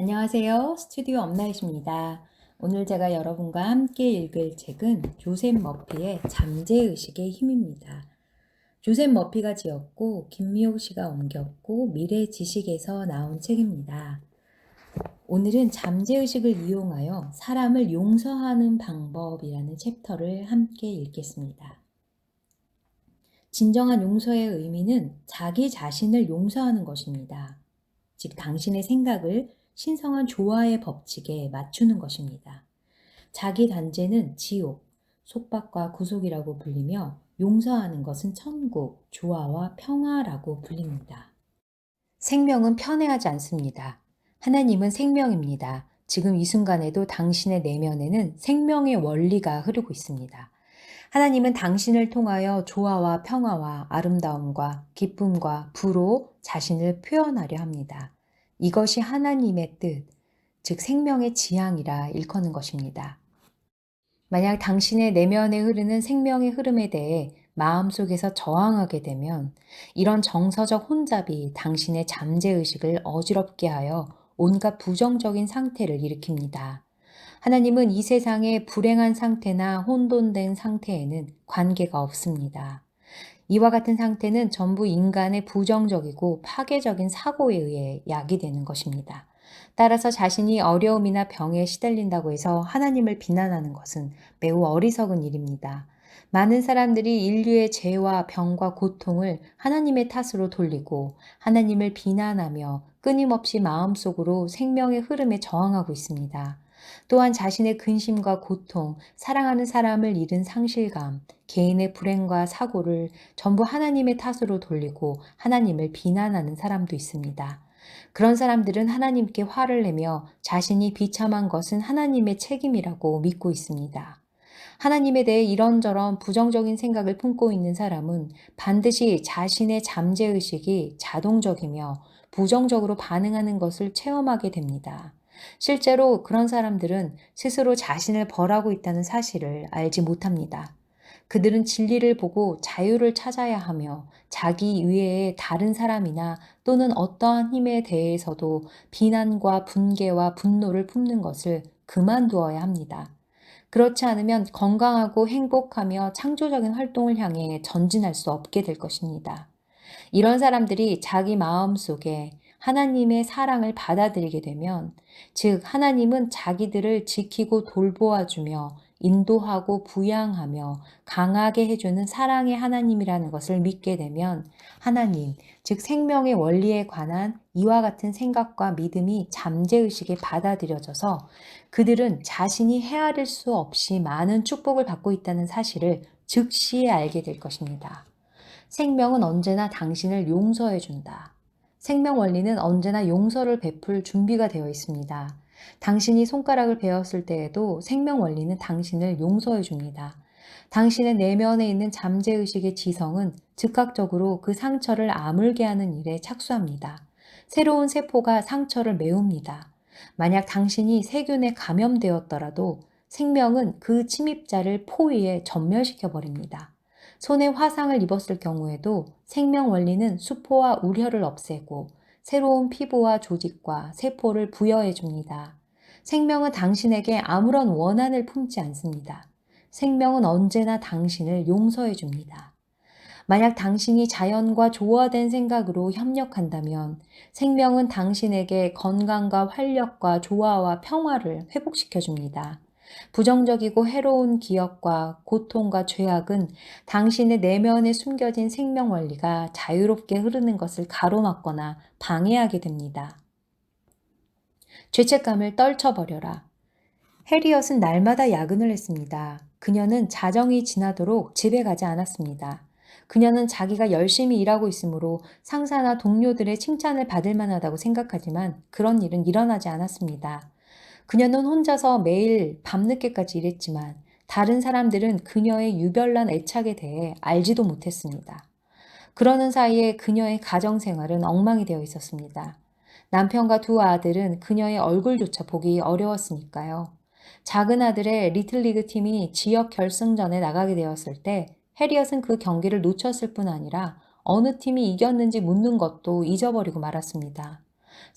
안녕하세요. 스튜디오 엄나잇입니다. 오늘 제가 여러분과 함께 읽을 책은 조셉 머피의 잠재의식의 힘입니다. 조셉 머피가 지었고 김미옥 씨가 옮겼고 미래지식에서 나온 책입니다. 오늘은 잠재의식을 이용하여 사람을 용서하는 방법이라는 챕터를 함께 읽겠습니다. 진정한 용서의 의미는 자기 자신을 용서하는 것입니다. 즉 당신의 생각을 신성한 조화의 법칙에 맞추는 것입니다. 자기 단죄는 지옥, 속박과 구속이라고 불리며 용서하는 것은 천국, 조화와 평화라고 불립니다. 생명은 편애하지 않습니다. 하나님은 생명입니다. 지금 이 순간에도 당신의 내면에는 생명의 원리가 흐르고 있습니다. 하나님은 당신을 통하여 조화와 평화와 아름다움과 기쁨과 부로 자신을 표현하려 합니다. 이것이 하나님의 뜻, 즉 생명의 지향이라 일컫는 것입니다. 만약 당신의 내면에 흐르는 생명의 흐름에 대해 마음속에서 저항하게 되면 이런 정서적 혼잡이 당신의 잠재의식을 어지럽게 하여 온갖 부정적인 상태를 일으킵니다. 하나님은 이 세상의 불행한 상태나 혼돈된 상태에는 관계가 없습니다. 이와 같은 상태는 전부 인간의 부정적이고 파괴적인 사고에 의해 야기되는 것입니다. 따라서 자신이 어려움이나 병에 시달린다고 해서 하나님을 비난하는 것은 매우 어리석은 일입니다. 많은 사람들이 인류의 죄와 병과 고통을 하나님의 탓으로 돌리고 하나님을 비난하며 끊임없이 마음속으로 생명의 흐름에 저항하고 있습니다. 또한 자신의 근심과 고통, 사랑하는 사람을 잃은 상실감, 개인의 불행과 사고를 전부 하나님의 탓으로 돌리고 하나님을 비난하는 사람도 있습니다. 그런 사람들은 하나님께 화를 내며 자신이 비참한 것은 하나님의 책임이라고 믿고 있습니다. 하나님에 대해 이런저런 부정적인 생각을 품고 있는 사람은 반드시 자신의 잠재의식이 자동적이며 부정적으로 반응하는 것을 체험하게 됩니다. 실제로 그런 사람들은 스스로 자신을 벌하고 있다는 사실을 알지 못합니다. 그들은 진리를 보고 자유를 찾아야 하며 자기 이외의 다른 사람이나 또는 어떠한 힘에 대해서도 비난과 분개와 분노를 품는 것을 그만두어야 합니다. 그렇지 않으면 건강하고 행복하며 창조적인 활동을 향해 전진할 수 없게 될 것입니다. 이런 사람들이 자기 마음 속에 하나님의 사랑을 받아들이게 되면, 즉, 하나님은 자기들을 지키고 돌보아주며 인도하고 부양하며 강하게 해주는 사랑의 하나님이라는 것을 믿게 되면 하나님, 즉 생명의 원리에 관한 이와 같은 생각과 믿음이 잠재의식에 받아들여져서 그들은 자신이 헤아릴 수 없이 많은 축복을 받고 있다는 사실을 즉시에 알게 될 것입니다. 생명은 언제나 당신을 용서해 준다. 생명 원리는 언제나 용서를 베풀 준비가 되어 있습니다. 당신이 손가락을 베었을 때에도 생명 원리는 당신을 용서해 줍니다. 당신의 내면에 있는 잠재의식의 지성은 즉각적으로 그 상처를 아물게 하는 일에 착수합니다. 새로운 세포가 상처를 메웁니다. 만약 당신이 세균에 감염되었더라도 생명은 그 침입자를 포위해 전멸시켜 버립니다. 손에 화상을 입었을 경우에도 생명 원리는 수포와 우려를 없애고 새로운 피부와 조직과 세포를 부여해 줍니다. 생명은 당신에게 아무런 원한을 품지 않습니다. 생명은 언제나 당신을 용서해 줍니다. 만약 당신이 자연과 조화된 생각으로 협력한다면 생명은 당신에게 건강과 활력과 조화와 평화를 회복시켜 줍니다. 부정적이고 해로운 기억과 고통과 죄악은 당신의 내면에 숨겨진 생명 원리가 자유롭게 흐르는 것을 가로막거나 방해하게 됩니다. 죄책감을 떨쳐버려라. 해리엇은 날마다 야근을 했습니다. 그녀는 자정이 지나도록 집에 가지 않았습니다. 그녀는 자기가 열심히 일하고 있으므로 상사나 동료들의 칭찬을 받을 만하다고 생각하지만 그런 일은 일어나지 않았습니다. 그녀는 혼자서 매일 밤늦게까지 일했지만 다른 사람들은 그녀의 유별난 애착에 대해 알지도 못했습니다. 그러는 사이에 그녀의 가정생활은 엉망이 되어 있었습니다. 남편과 두 아들은 그녀의 얼굴조차 보기 어려웠으니까요. 작은 아들의 리틀리그 팀이 지역 결승전에 나가게 되었을 때 해리엇은 그 경기를 놓쳤을 뿐 아니라 어느 팀이 이겼는지 묻는 것도 잊어버리고 말았습니다.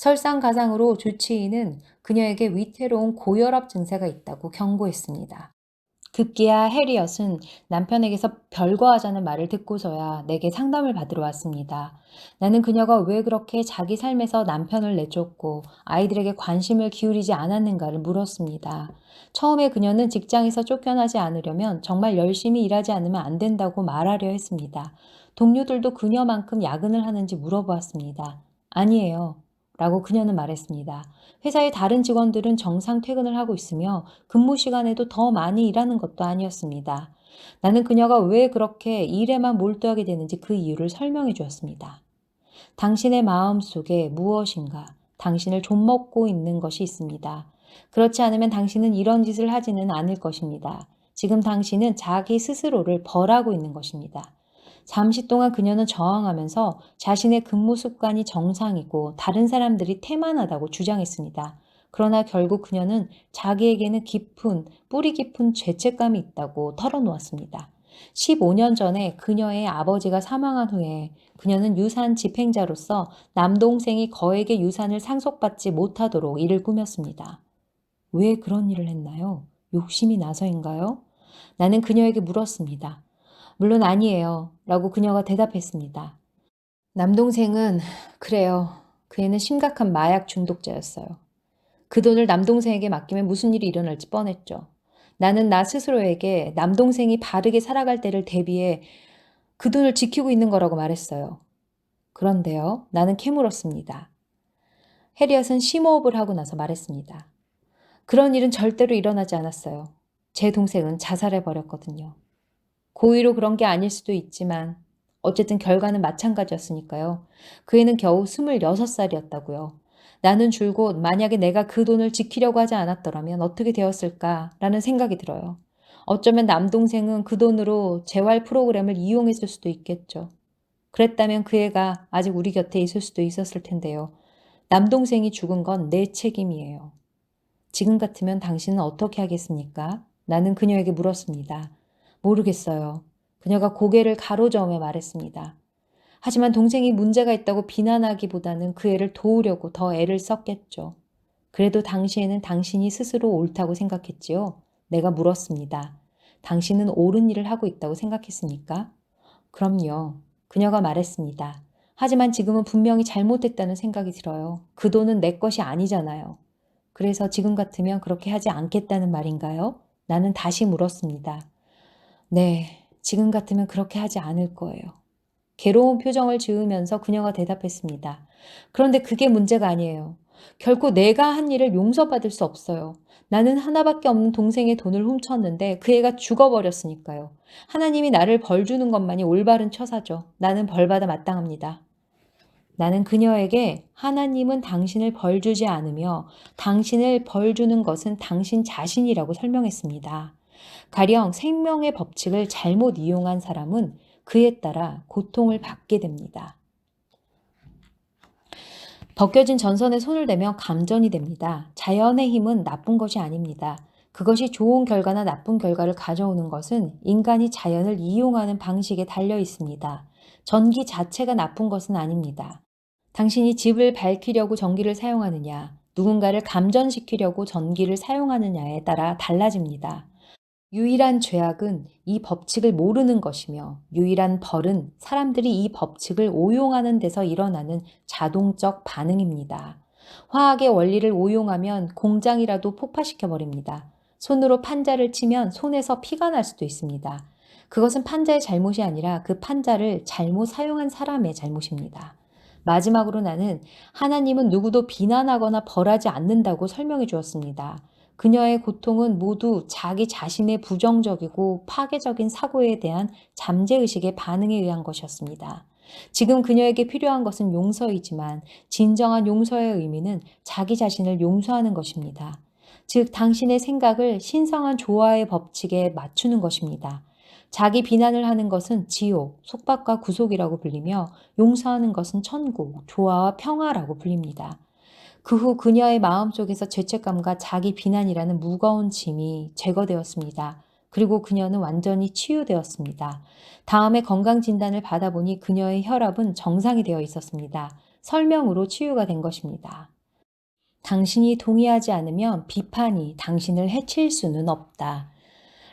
설상가상으로 주치의는 그녀에게 위태로운 고혈압 증세가 있다고 경고했습니다. 급기야 해리엇은 남편에게서 별거하자는 말을 듣고서야 내게 상담을 받으러 왔습니다. 나는 그녀가 왜 그렇게 자기 삶에서 남편을 내쫓고 아이들에게 관심을 기울이지 않았는가를 물었습니다. 처음에 그녀는 직장에서 쫓겨나지 않으려면 정말 열심히 일하지 않으면 안 된다고 말하려 했습니다. 동료들도 그녀만큼 야근을 하는지 물어보았습니다. 아니에요. 라고 그녀는 말했습니다. 회사의 다른 직원들은 정상 퇴근을 하고 있으며 근무 시간에도 더 많이 일하는 것도 아니었습니다. 나는 그녀가 왜 그렇게 일에만 몰두하게 되는지 그 이유를 설명해 주었습니다. 당신의 마음 속에 무엇인가 당신을 좀먹고 있는 것이 있습니다. 그렇지 않으면 당신은 이런 짓을 하지는 않을 것입니다. 지금 당신은 자기 스스로를 벌하고 있는 것입니다. 잠시 동안 그녀는 저항하면서 자신의 근무 습관이 정상이고 다른 사람들이 태만하다고 주장했습니다. 그러나 결국 그녀는 자기에게는 뿌리 깊은 죄책감이 있다고 털어놓았습니다. 15년 전에 그녀의 아버지가 사망한 후에 그녀는 유산 집행자로서 남동생이 거액의 유산을 상속받지 못하도록 일을 꾸몄습니다. 왜 그런 일을 했나요? 욕심이 나서인가요? 나는 그녀에게 물었습니다. 물론 아니에요. 라고 그녀가 대답했습니다. 남동생은 그래요. 그 애는 심각한 마약 중독자였어요. 그 돈을 남동생에게 맡기면 무슨 일이 일어날지 뻔했죠. 나는 나 스스로에게 남동생이 바르게 살아갈 때를 대비해 그 돈을 지키고 있는 거라고 말했어요. 그런데요, 나는 캐물었습니다. 해리엇은 심호흡을 하고 나서 말했습니다. 그런 일은 절대로 일어나지 않았어요. 제 동생은 자살해버렸거든요. 고의로 그런 게 아닐 수도 있지만 어쨌든 결과는 마찬가지였으니까요. 그 애는 겨우 26살이었다고요. 나는 줄곧 만약에 내가 그 돈을 지키려고 하지 않았더라면 어떻게 되었을까라는 생각이 들어요. 어쩌면 남동생은 그 돈으로 재활 프로그램을 이용했을 수도 있겠죠. 그랬다면 그 애가 아직 우리 곁에 있을 수도 있었을 텐데요. 남동생이 죽은 건 내 책임이에요. 지금 같으면 당신은 어떻게 하겠습니까? 나는 그녀에게 물었습니다. 모르겠어요. 그녀가 고개를 가로저으며 말했습니다. 하지만 동생이 문제가 있다고 비난하기보다는 그 애를 도우려고 더 애를 썼겠죠. 그래도 당시에는 당신이 스스로 옳다고 생각했지요? 내가 물었습니다. 당신은 옳은 일을 하고 있다고 생각했습니까? 그럼요. 그녀가 말했습니다. 하지만 지금은 분명히 잘못됐다는 생각이 들어요. 그 돈은 내 것이 아니잖아요. 그래서 지금 같으면 그렇게 하지 않겠다는 말인가요? 나는 다시 물었습니다. 네, 지금 같으면 그렇게 하지 않을 거예요. 괴로운 표정을 지으면서 그녀가 대답했습니다. 그런데 그게 문제가 아니에요. 결코 내가 한 일을 용서받을 수 없어요. 나는 하나밖에 없는 동생의 돈을 훔쳤는데 그 애가 죽어버렸으니까요. 하나님이 나를 벌 주는 것만이 올바른 처사죠. 나는 벌받아 마땅합니다. 나는 그녀에게 하나님은 당신을 벌 주지 않으며 당신을 벌 주는 것은 당신 자신이라고 설명했습니다. 가령 생명의 법칙을 잘못 이용한 사람은 그에 따라 고통을 받게 됩니다. 벗겨진 전선에 손을 대면 감전이 됩니다. 자연의 힘은 나쁜 것이 아닙니다. 그것이 좋은 결과나 나쁜 결과를 가져오는 것은 인간이 자연을 이용하는 방식에 달려 있습니다. 전기 자체가 나쁜 것은 아닙니다. 당신이 집을 밝히려고 전기를 사용하느냐, 누군가를 감전시키려고 전기를 사용하느냐에 따라 달라집니다. 유일한 죄악은 이 법칙을 모르는 것이며 유일한 벌은 사람들이 이 법칙을 오용하는 데서 일어나는 자동적 반응입니다. 화학의 원리를 오용하면 공장이라도 폭파시켜버립니다. 손으로 판자를 치면 손에서 피가 날 수도 있습니다. 그것은 판자의 잘못이 아니라 그 판자를 잘못 사용한 사람의 잘못입니다. 마지막으로 나는 하나님은 누구도 비난하거나 벌하지 않는다고 설명해 주었습니다. 그녀의 고통은 모두 자기 자신의 부정적이고 파괴적인 사고에 대한 잠재의식의 반응에 의한 것이었습니다. 지금 그녀에게 필요한 것은 용서이지만 진정한 용서의 의미는 자기 자신을 용서하는 것입니다. 즉, 당신의 생각을 신성한 조화의 법칙에 맞추는 것입니다. 자기 비난을 하는 것은 지옥, 속박과 구속이라고 불리며 용서하는 것은 천국, 조화와 평화라고 불립니다. 그 후 그녀의 마음속에서 죄책감과 자기 비난이라는 무거운 짐이 제거되었습니다. 그리고 그녀는 완전히 치유되었습니다. 다음에 건강진단을 받아보니 그녀의 혈압은 정상이 되어 있었습니다. 설명으로 치유가 된 것입니다. 당신이 동의하지 않으면 비판이 당신을 해칠 수는 없다.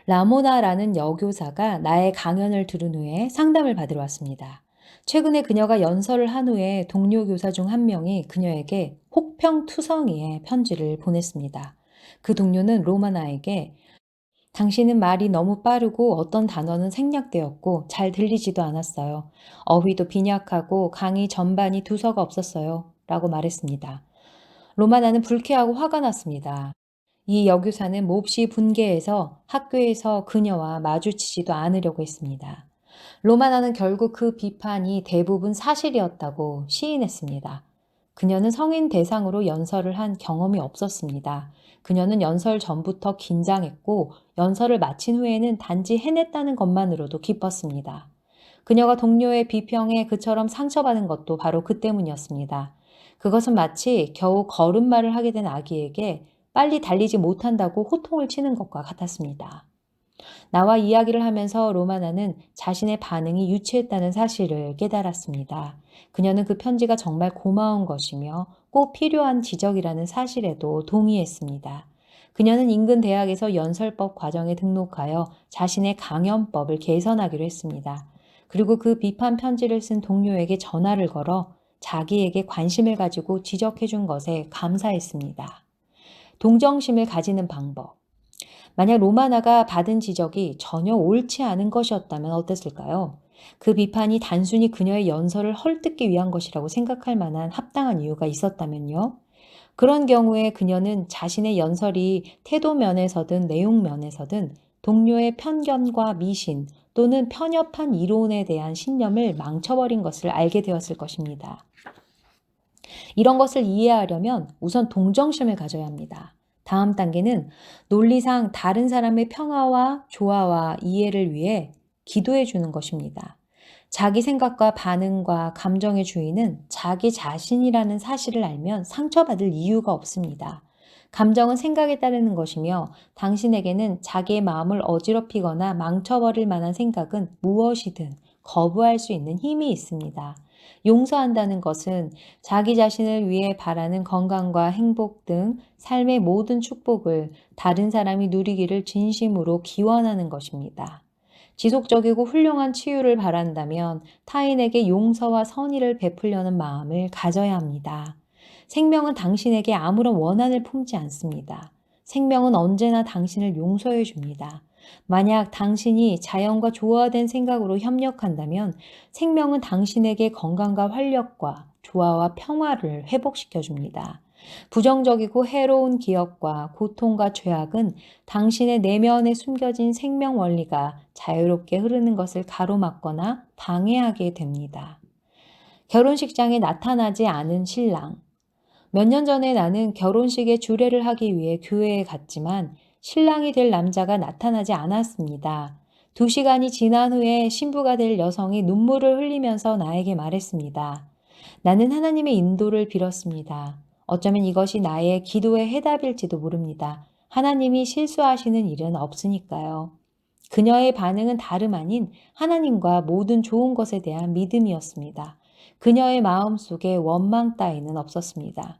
라모나라는 여교사가 나의 강연을 들은 후에 상담을 받으러 왔습니다. 최근에 그녀가 연설을 한 후에 동료 교사 중 한 명이 그녀에게 혹평투성이의 편지를 보냈습니다. 그 동료는 로마나에게 당신은 말이 너무 빠르고 어떤 단어는 생략되었고 잘 들리지도 않았어요. 어휘도 빈약하고 강의 전반이 두서가 없었어요. 라고 말했습니다. 로마나는 불쾌하고 화가 났습니다. 이 여교사는 몹시 분개해서 학교에서 그녀와 마주치지도 않으려고 했습니다. 로마나는 결국 그 비판이 대부분 사실이었다고 시인했습니다. 그녀는 성인 대상으로 연설을 한 경험이 없었습니다. 그녀는 연설 전부터 긴장했고 연설을 마친 후에는 단지 해냈다는 것만으로도 기뻤습니다. 그녀가 동료의 비평에 그처럼 상처받은 것도 바로 그 때문이었습니다. 그것은 마치 겨우 걸음마를 하게 된 아기에게 빨리 달리지 못한다고 호통을 치는 것과 같았습니다. 나와 이야기를 하면서 로마나는 자신의 반응이 유치했다는 사실을 깨달았습니다. 그녀는 그 편지가 정말 고마운 것이며 꼭 필요한 지적이라는 사실에도 동의했습니다. 그녀는 인근 대학에서 연설법 과정에 등록하여 자신의 강연법을 개선하기로 했습니다. 그리고 그 비판 편지를 쓴 동료에게 전화를 걸어 자기에게 관심을 가지고 지적해 준 것에 감사했습니다. 동정심을 가지는 방법. 만약 로마나가 받은 지적이 전혀 옳지 않은 것이었다면 어땠을까요? 그 비판이 단순히 그녀의 연설을 헐뜯기 위한 것이라고 생각할 만한 합당한 이유가 있었다면요? 그런 경우에 그녀는 자신의 연설이 태도 면에서든 내용 면에서든 동료의 편견과 미신 또는 편협한 이론에 대한 신념을 망쳐버린 것을 알게 되었을 것입니다. 이런 것을 이해하려면 우선 동정심을 가져야 합니다. 다음 단계는 논리상 다른 사람의 평화와 조화와 이해를 위해 기도해 주는 것입니다. 자기 생각과 반응과 감정의 주인은 자기 자신이라는 사실을 알면 상처받을 이유가 없습니다. 감정은 생각에 따르는 것이며 당신에게는 자기의 마음을 어지럽히거나 망쳐버릴 만한 생각은 무엇이든 거부할 수 있는 힘이 있습니다. 용서한다는 것은 자기 자신을 위해 바라는 건강과 행복 등 삶의 모든 축복을 다른 사람이 누리기를 진심으로 기원하는 것입니다. 지속적이고 훌륭한 치유를 바란다면 타인에게 용서와 선의를 베풀려는 마음을 가져야 합니다. 생명은 당신에게 아무런 원한을 품지 않습니다. 생명은 언제나 당신을 용서해 줍니다. 만약 당신이 자연과 조화된 생각으로 협력한다면 생명은 당신에게 건강과 활력과 조화와 평화를 회복시켜 줍니다. 부정적이고 해로운 기억과 고통과 죄악은 당신의 내면에 숨겨진 생명 원리가 자유롭게 흐르는 것을 가로막거나 방해하게 됩니다. 결혼식장에 나타나지 않은 신랑. 몇 년 전에 나는 결혼식에 주례를 하기 위해 교회에 갔지만 신랑이 될 남자가 나타나지 않았습니다. 2시간이 지난 후에 신부가 될 여성이 눈물을 흘리면서 나에게 말했습니다. 나는 하나님의 인도를 빌었습니다. 어쩌면 이것이 나의 기도의 해답일지도 모릅니다. 하나님이 실수하시는 일은 없으니까요. 그녀의 반응은 다름 아닌 하나님과 모든 좋은 것에 대한 믿음이었습니다. 그녀의 마음 속에 원망 따위는 없었습니다.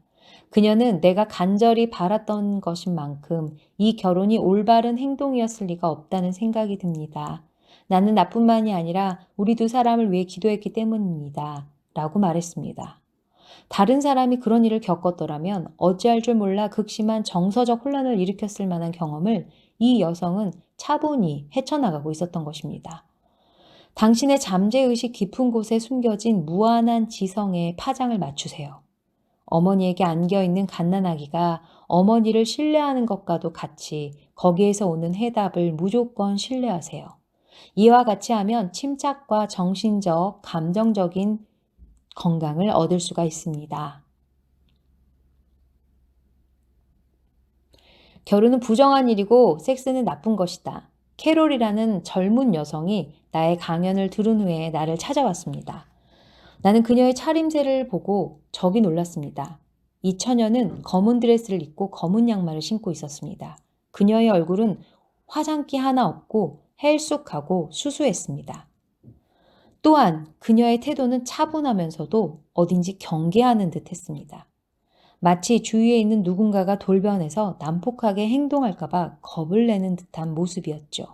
그녀는 내가 간절히 바랐던 것인 만큼 이 결혼이 올바른 행동이었을 리가 없다는 생각이 듭니다. 나는 나뿐만이 아니라 우리 2사람을 위해 기도했기 때문입니다. 라고 말했습니다. 다른 사람이 그런 일을 겪었더라면 어찌할 줄 몰라 극심한 정서적 혼란을 일으켰을 만한 경험을 이 여성은 차분히 헤쳐나가고 있었던 것입니다. 당신의 잠재의식 깊은 곳에 숨겨진 무한한 지성의 파장을 맞추세요. 어머니에게 안겨있는 갓난아기가 어머니를 신뢰하는 것과도 같이 거기에서 오는 해답을 무조건 신뢰하세요. 이와 같이 하면 침착과 정신적, 감정적인 건강을 얻을 수가 있습니다. 결혼은 부정한 일이고 섹스는 나쁜 것이다. 캐롤이라는 젊은 여성이 나의 강연을 들은 후에 나를 찾아왔습니다. 나는 그녀의 차림새를 보고 적이 놀랐습니다. 이 처녀는 검은 드레스를 입고 검은 양말을 신고 있었습니다. 그녀의 얼굴은 화장기 하나 없고 헬쑥하고 수수했습니다. 또한 그녀의 태도는 차분하면서도 어딘지 경계하는 듯 했습니다. 마치 주위에 있는 누군가가 돌변해서 난폭하게 행동할까봐 겁을 내는 듯한 모습이었죠.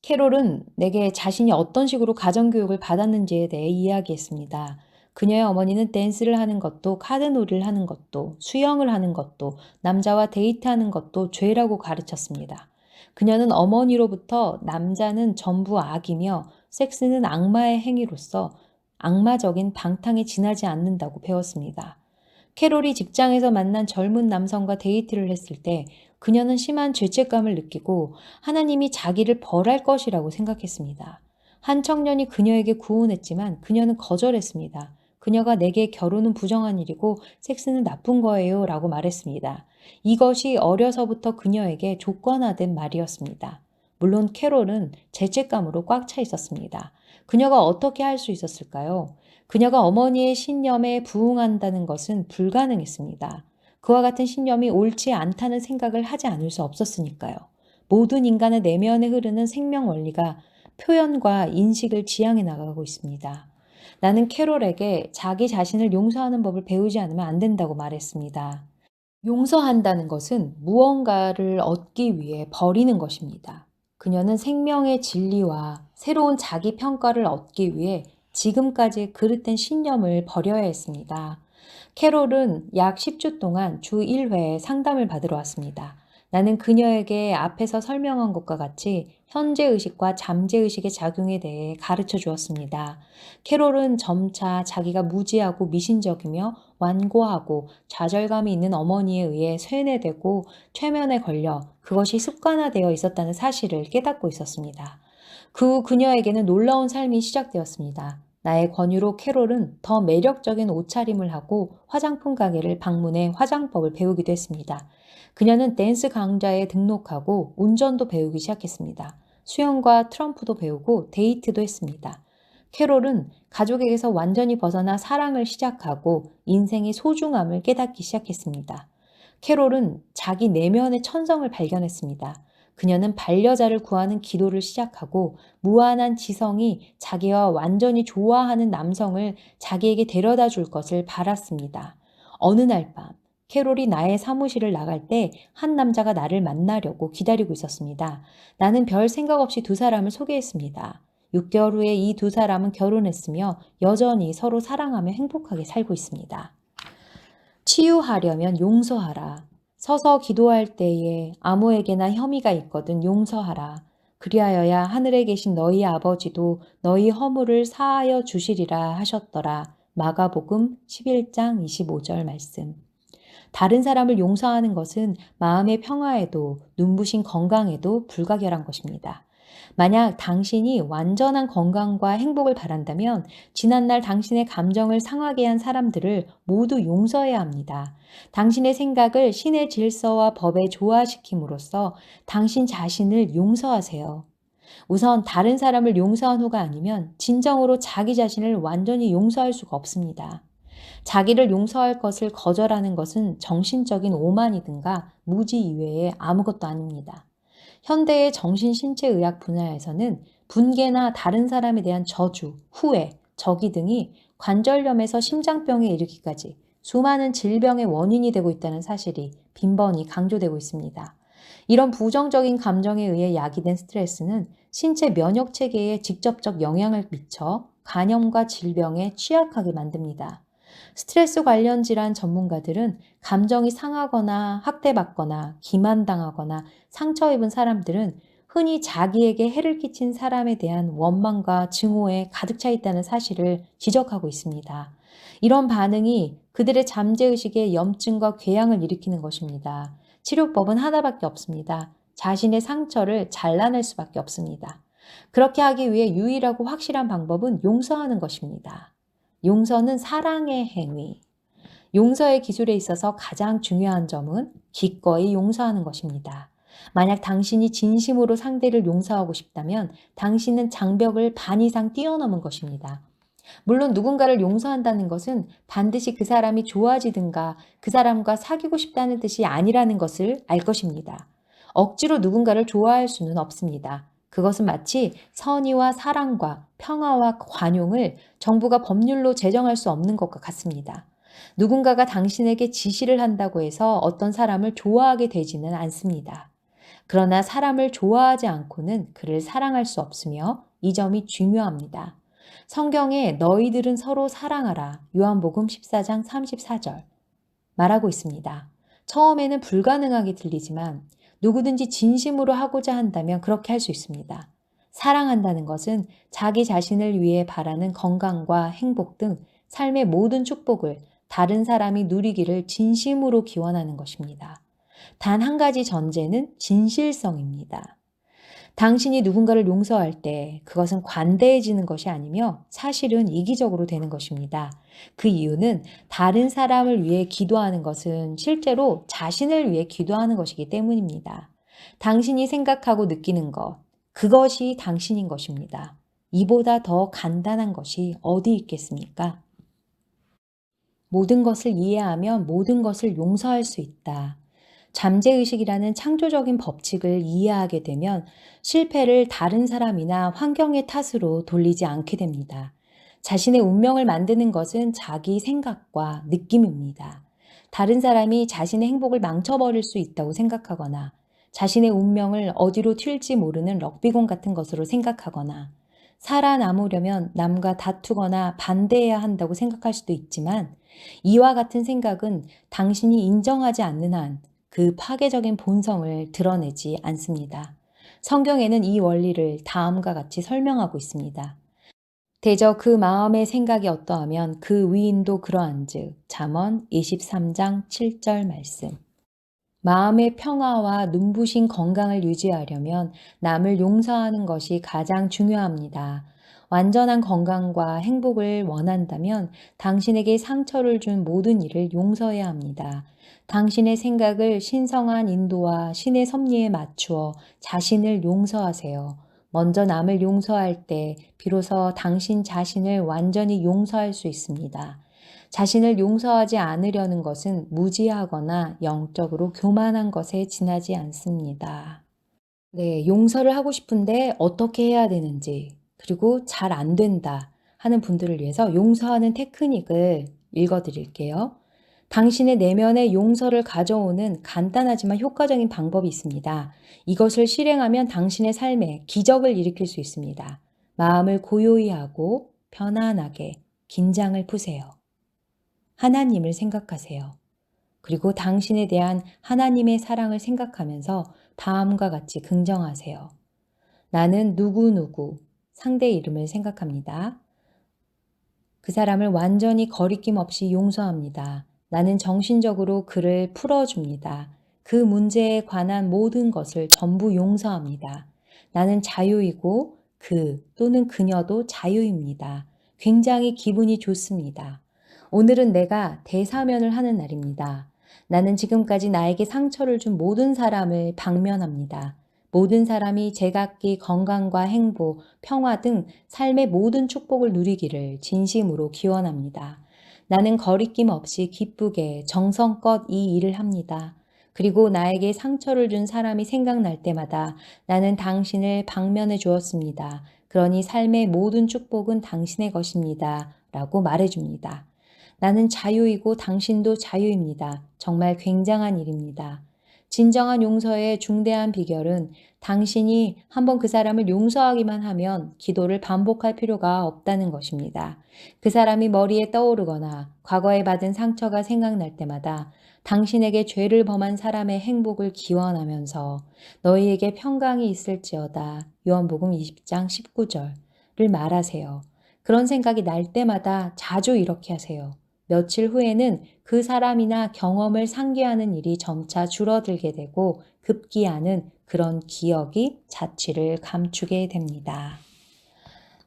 캐롤은 내게 자신이 어떤 식으로 가정교육을 받았는지에 대해 이야기했습니다. 그녀의 어머니는 댄스를 하는 것도, 카드놀이를 하는 것도, 수영을 하는 것도, 남자와 데이트하는 것도 죄라고 가르쳤습니다. 그녀는 어머니로부터 남자는 전부 악이며 섹스는 악마의 행위로서 악마적인 방탕에 지나지 않는다고 배웠습니다. 캐롤이 직장에서 만난 젊은 남성과 데이트를 했을 때 그녀는 심한 죄책감을 느끼고 하나님이 자기를 벌할 것이라고 생각했습니다. 한 청년이 그녀에게 구원했지만 그녀는 거절했습니다. 그녀가 내게 결혼은 부정한 일이고 섹스는 나쁜 거예요 라고 말했습니다. 이것이 어려서부터 그녀에게 조건화된 말이었습니다. 물론 캐롤은 죄책감으로 꽉 차 있었습니다. 그녀가 어떻게 할 수 있었을까요? 그녀가 어머니의 신념에 부응한다는 것은 불가능했습니다. 그와 같은 신념이 옳지 않다는 생각을 하지 않을 수 없었으니까요. 모든 인간의 내면에 흐르는 생명 원리가 표현과 인식을 지향해 나가고 있습니다. 나는 캐롤에게 자기 자신을 용서하는 법을 배우지 않으면 안 된다고 말했습니다. 용서한다는 것은 무언가를 얻기 위해 버리는 것입니다. 그녀는 생명의 진리와 새로운 자기 평가를 얻기 위해 지금까지 그릇된 신념을 버려야 했습니다. 캐롤은 약 10주 동안 주 1회 상담을 받으러 왔습니다. 나는 그녀에게 앞에서 설명한 것과 같이 현재의식과 잠재의식의 작용에 대해 가르쳐 주었습니다. 캐롤은 점차 자기가 무지하고 미신적이며 완고하고 좌절감이 있는 어머니에 의해 쇠뇌되고 최면에 걸려 그것이 습관화되어 있었다는 사실을 깨닫고 있었습니다. 그 후 그녀에게는 놀라운 삶이 시작되었습니다. 나의 권유로 캐롤은 더 매력적인 옷차림을 하고 화장품 가게를 방문해 화장법을 배우기도 했습니다. 그녀는 댄스 강좌에 등록하고 운전도 배우기 시작했습니다. 수영과 트럼프도 배우고 데이트도 했습니다. 캐롤은 가족에게서 완전히 벗어나 사랑을 시작하고 인생의 소중함을 깨닫기 시작했습니다. 캐롤은 자기 내면의 천성을 발견했습니다. 그녀는 반려자를 구하는 기도를 시작하고 무한한 지성이 자기와 완전히 좋아하는 남성을 자기에게 데려다 줄 것을 바랐습니다. 어느 날 밤, 캐롤이 나의 사무실을 나갈 때 한 남자가 나를 만나려고 기다리고 있었습니다. 나는 별 생각 없이 두 사람을 소개했습니다. 6개월 후에 이 두 사람은 결혼했으며 여전히 서로 사랑하며 행복하게 살고 있습니다. 치유하려면 용서하라. 서서 기도할 때에 아무에게나 혐의가 있거든 용서하라. 그리하여야 하늘에 계신 너희 아버지도 너희 허물을 사하여 주시리라 하셨더라. 마가복음 11장 25절 말씀. 다른 사람을 용서하는 것은 마음의 평화에도 눈부신 건강에도 불가결한 것입니다. 만약 당신이 완전한 건강과 행복을 바란다면 지난날 당신의 감정을 상하게 한 사람들을 모두 용서해야 합니다. 당신의 생각을 신의 질서와 법에 조화시킴으로써 당신 자신을 용서하세요. 우선 다른 사람을 용서한 후가 아니면 진정으로 자기 자신을 완전히 용서할 수가 없습니다. 자기를 용서할 것을 거절하는 것은 정신적인 오만이든가 무지 이외에 아무것도 아닙니다. 현대의 정신신체의학 분야에서는 분개나 다른 사람에 대한 저주, 후회, 적의 등이 관절염에서 심장병에 이르기까지 수많은 질병의 원인이 되고 있다는 사실이 빈번히 강조되고 있습니다. 이런 부정적인 감정에 의해 야기된 스트레스는 신체 면역 체계에 직접적 영향을 미쳐 간염과 질병에 취약하게 만듭니다. 스트레스 관련 질환 전문가들은 감정이 상하거나 학대받거나 기만당하거나 상처 입은 사람들은 흔히 자기에게 해를 끼친 사람에 대한 원망과 증오에 가득 차 있다는 사실을 지적하고 있습니다. 이런 반응이 그들의 잠재의식에 염증과 궤양을 일으키는 것입니다. 치료법은 하나밖에 없습니다. 자신의 상처를 잘라낼 수밖에 없습니다. 그렇게 하기 위해 유일하고 확실한 방법은 용서하는 것입니다. 용서는 사랑의 행위. 용서의 기술에 있어서 가장 중요한 점은 기꺼이 용서하는 것입니다. 만약 당신이 진심으로 상대를 용서하고 싶다면 당신은 장벽을 반 이상 뛰어넘은 것입니다. 물론 누군가를 용서한다는 것은 반드시 그 사람이 좋아지든가 그 사람과 사귀고 싶다는 뜻이 아니라는 것을 알 것입니다. 억지로 누군가를 좋아할 수는 없습니다. 그것은 마치 선의와 사랑과 평화와 관용을 정부가 법률로 제정할 수 없는 것과 같습니다. 누군가가 당신에게 지시를 한다고 해서 어떤 사람을 좋아하게 되지는 않습니다. 그러나 사람을 좋아하지 않고는 그를 사랑할 수 없으며 이 점이 중요합니다. 성경에 너희들은 서로 사랑하라. 요한복음 14장 34절 말하고 있습니다. 처음에는 불가능하게 들리지만 누구든지 진심으로 하고자 한다면 그렇게 할 수 있습니다. 사랑한다는 것은 자기 자신을 위해 바라는 건강과 행복 등 삶의 모든 축복을 다른 사람이 누리기를 진심으로 기원하는 것입니다. 단 한 가지 전제는 진실성입니다. 당신이 누군가를 용서할 때 그것은 관대해지는 것이 아니며 사실은 이기적으로 되는 것입니다. 그 이유는 다른 사람을 위해 기도하는 것은 실제로 자신을 위해 기도하는 것이기 때문입니다. 당신이 생각하고 느끼는 것, 그것이 당신인 것입니다. 이보다 더 간단한 것이 어디 있겠습니까? 모든 것을 이해하면 모든 것을 용서할 수 있다. 잠재의식이라는 창조적인 법칙을 이해하게 되면 실패를 다른 사람이나 환경의 탓으로 돌리지 않게 됩니다. 자신의 운명을 만드는 것은 자기 생각과 느낌입니다. 다른 사람이 자신의 행복을 망쳐버릴 수 있다고 생각하거나 자신의 운명을 어디로 튈지 모르는 럭비공 같은 것으로 생각하거나 살아남으려면 남과 다투거나 반대해야 한다고 생각할 수도 있지만 이와 같은 생각은 당신이 인정하지 않는 한 그 파괴적인 본성을 드러내지 않습니다. 성경에는 이 원리를 다음과 같이 설명하고 있습니다. 대저 그 마음의 생각이 어떠하면 그 위인도 그러한즉 잠언 23장 7절 말씀. 마음의 평화와 눈부신 건강을 유지하려면 남을 용서하는 것이 가장 중요합니다. 완전한 건강과 행복을 원한다면 당신에게 상처를 준 모든 일을 용서해야 합니다. 당신의 생각을 신성한 인도와 신의 섭리에 맞추어 자신을 용서하세요. 먼저 남을 용서할 때 비로소 당신 자신을 완전히 용서할 수 있습니다. 자신을 용서하지 않으려는 것은 무지하거나 영적으로 교만한 것에 지나지 않습니다. 네, 용서를 하고 싶은데 어떻게 해야 되는지, 그리고 잘 안 된다 하는 분들을 위해서 용서하는 테크닉을 읽어드릴게요. 당신의 내면에 용서를 가져오는 간단하지만 효과적인 방법이 있습니다. 이것을 실행하면 당신의 삶에 기적을 일으킬 수 있습니다. 마음을 고요히 하고 편안하게 긴장을 푸세요. 하나님을 생각하세요. 그리고 당신에 대한 하나님의 사랑을 생각하면서 다음과 같이 긍정하세요. 나는 누구누구 상대 이름을 생각합니다. 그 사람을 완전히 거리낌 없이 용서합니다. 나는 정신적으로 그를 풀어줍니다. 그 문제에 관한 모든 것을 전부 용서합니다. 나는 자유이고 그 또는 그녀도 자유입니다. 굉장히 기분이 좋습니다. 오늘은 내가 대사면을 하는 날입니다. 나는 지금까지 나에게 상처를 준 모든 사람을 방면합니다. 모든 사람이 제각기 건강과 행복, 평화 등 삶의 모든 축복을 누리기를 진심으로 기원합니다. 나는 거리낌 없이 기쁘게 정성껏 이 일을 합니다. 그리고 나에게 상처를 준 사람이 생각날 때마다 나는 당신을 방면해 주었습니다. 그러니 삶의 모든 축복은 당신의 것입니다. 라고 말해줍니다. 나는 자유이고 당신도 자유입니다. 정말 굉장한 일입니다. 진정한 용서의 중대한 비결은 당신이 한번 그 사람을 용서하기만 하면 기도를 반복할 필요가 없다는 것입니다. 그 사람이 머리에 떠오르거나 과거에 받은 상처가 생각날 때마다 당신에게 죄를 범한 사람의 행복을 기원하면서 너희에게 평강이 있을지어다. 요한복음 20장 19절을 말하세요. 그런 생각이 날 때마다 자주 이렇게 하세요. 며칠 후에는 그 사람이나 경험을 상기하는 일이 점차 줄어들게 되고 급기야는 그런 기억이 자취를 감추게 됩니다.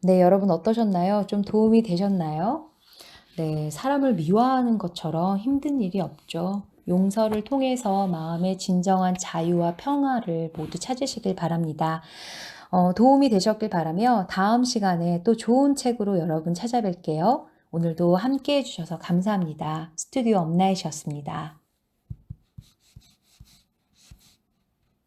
네, 여러분 어떠셨나요? 좀 도움이 되셨나요? 네, 사람을 미워하는 것처럼 힘든 일이 없죠. 용서를 통해서 마음의 진정한 자유와 평화를 모두 찾으시길 바랍니다. 도움이 되셨길 바라며 다음 시간에 또 좋은 책으로 여러분 찾아뵐게요. 오늘도 함께 해주셔서 감사합니다. 스튜디오 업나이셨습니다.